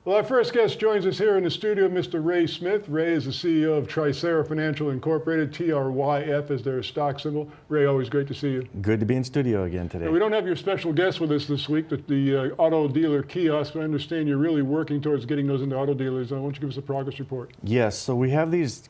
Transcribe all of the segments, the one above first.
Well, our first guest joins us here in the studio, Mr. Ray Smith. Ray is the CEO of Trycera Financial Incorporated, TRYF is their stock symbol. Ray, always great to see you. Good to be in studio again today. Now, we don't have your special guest with us this week, the auto dealer kiosk, but I understand you're really working towards getting those into auto dealers. Why don't you give us a progress report? Yes, so we have these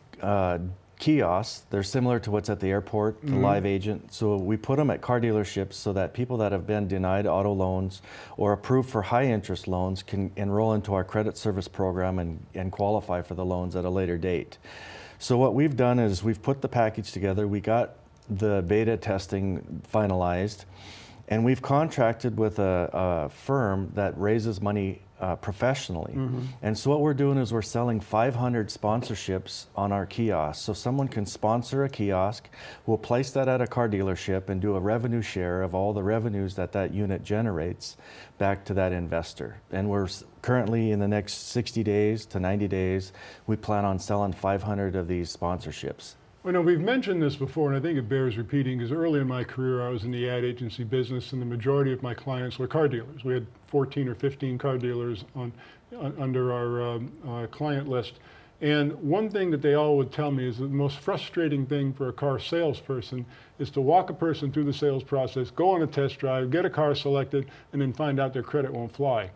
kiosks. They're similar to what's at the airport, the live agent. So we put them at car dealerships so that people that have been denied auto loans or approved for high interest loans can enroll into our credit service program and qualify for the loans at a later date. So what we've done is we've put the package together. We got the beta testing finalized, and we've contracted with a firm that raises money professionally. And so what we're doing is we're selling 500 sponsorships on our kiosk. So someone can sponsor a kiosk, we'll place that at a car dealership and do a revenue share of all the revenues that that unit generates back to that investor. And we're currently in the next 60 days to 90 days, we plan on selling 500 of these sponsorships. Well, no, we've mentioned this before, and I think it bears repeating, because early in my career I was in the ad agency business, and the majority of my clients were car dealers. We had 14 or 15 car dealers under our client list. And one thing that they all would tell me is that the most frustrating thing for a car salesperson is to walk a person through the sales process, go on a test drive, get a car selected, and then find out their credit won't fly.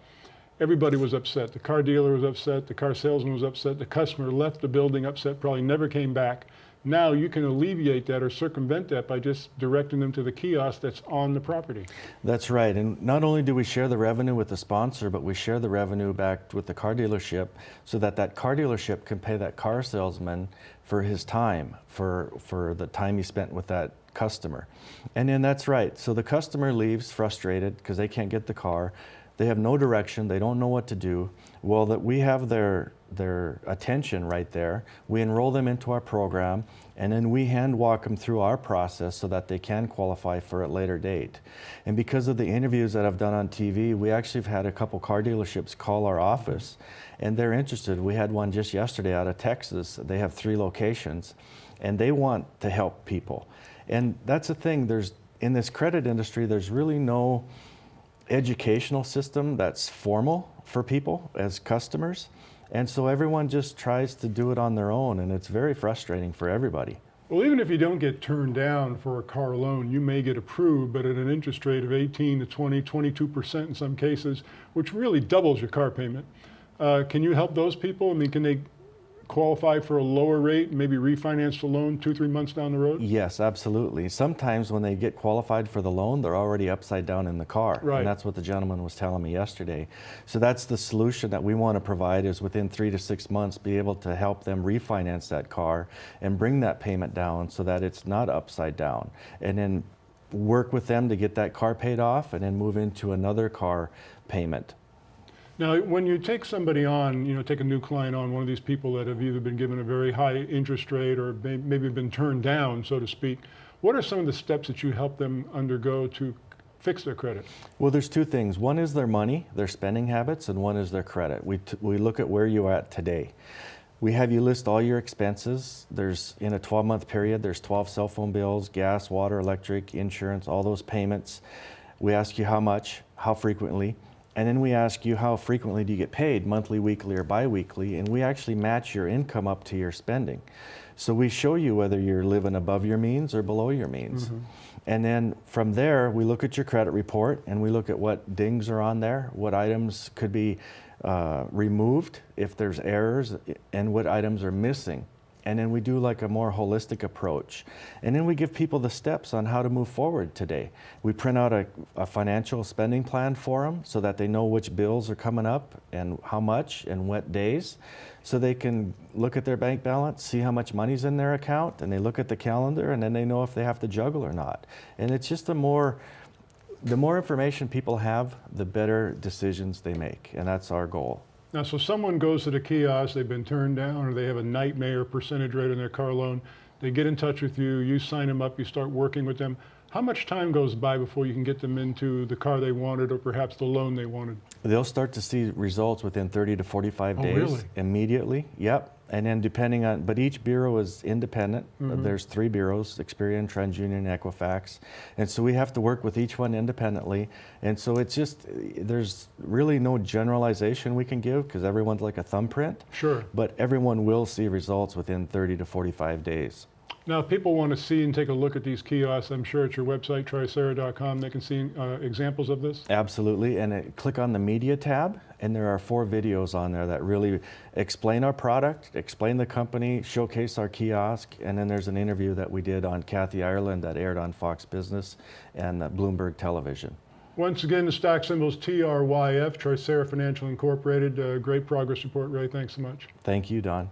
Everybody was upset. The car dealer was upset, the car salesman was upset, the customer left the building upset, probably never came back. Now you can alleviate that or circumvent that by just directing them to the kiosk that's on the property. That's right, and not only do we share the revenue with the sponsor, but we share the revenue back with the car dealership so that that car dealership can pay that car salesman for his time, for the time he spent with that customer. And then that's right, so the customer leaves frustrated because they can't get the car. They have no direction, they don't know what to do. Well, that we have their attention right there. We enroll them into our program, and then we hand walk them through our process so that they can qualify for a later date. And because of the interviews that I've done on TV, we actually have had a couple car dealerships call our office, and they're interested. We had one just yesterday out of Texas. They have 3 locations, and they want to help people. And that's the thing, in this credit industry, there's really no educational system that's formal for people as customers. And so everyone just tries to do it on their own, and it's very frustrating for everybody. Well, even if you don't get turned down for a car loan, you may get approved, but at an interest rate of 18 to 20, 22% in some cases, which really doubles your car payment. Can you help those people? I mean, can they qualify for a lower rate and maybe refinance the loan 2-3 months down the road? Yes, absolutely. Sometimes when they get qualified for the loan, they're already upside down in the car. Right. And that's what the gentleman was telling me yesterday. So that's the solution that we want to provide, is within 3 to 6 months be able to help them refinance that car and bring that payment down so that it's not upside down. And then work with them to get that car paid off and then move into another car payment. Now, when you take somebody on, take a new client on, one of these people that have either been given a very high interest rate or maybe been turned down, so to speak, what are some of the steps that you help them undergo to fix their credit? Well, there's 2 things. One is their money, their spending habits, and one is their credit. We look at where you're at today. We have you list all your expenses. In a 12-month period, there's 12 cell phone bills, gas, water, electric, insurance, all those payments. We ask you how much, how frequently. And then we ask you how frequently do you get paid, monthly, weekly, or biweekly, and we actually match your income up to your spending. So we show you whether you're living above your means or below your means. And then from there, we look at your credit report and we look at what dings are on there, what items could be removed if there's errors, and what items are missing. And then we do like a more holistic approach. And then we give people the steps on how to move forward today. We print out a financial spending plan for them so that they know which bills are coming up and how much and what days. So they can look at their bank balance, see how much money's in their account, and they look at the calendar, and then they know if they have to juggle or not. And it's just the more information people have, the better decisions they make. And that's our goal. Now, so someone goes to the kiosk, they've been turned down, or they have a nightmare percentage rate on their car loan, they get in touch with you, you sign them up, you start working with them. How much time goes by before you can get them into the car they wanted or perhaps the loan they wanted? They'll start to see results within 30 to 45 days. Really? Immediately. Yep. And then depending on, but each bureau is independent. There's 3 bureaus, Experian, TransUnion, Equifax. And so we have to work with each one independently. And so it's just, there's really no generalization we can give because everyone's like a thumbprint. Sure. But everyone will see results within 30 to 45 days. Now, if people want to see and take a look at these kiosks, I'm sure at your website, Trycera.com, they can see examples of this? Absolutely, and click on the media tab, and there are 4 videos on there that really explain our product, explain the company, showcase our kiosk, and then there's an interview that we did on Kathy Ireland that aired on Fox Business and Bloomberg Television. Once again, the stock symbol is TRYF, Trycera Financial Incorporated. Great progress report, Ray. Thanks so much. Thank you, Don.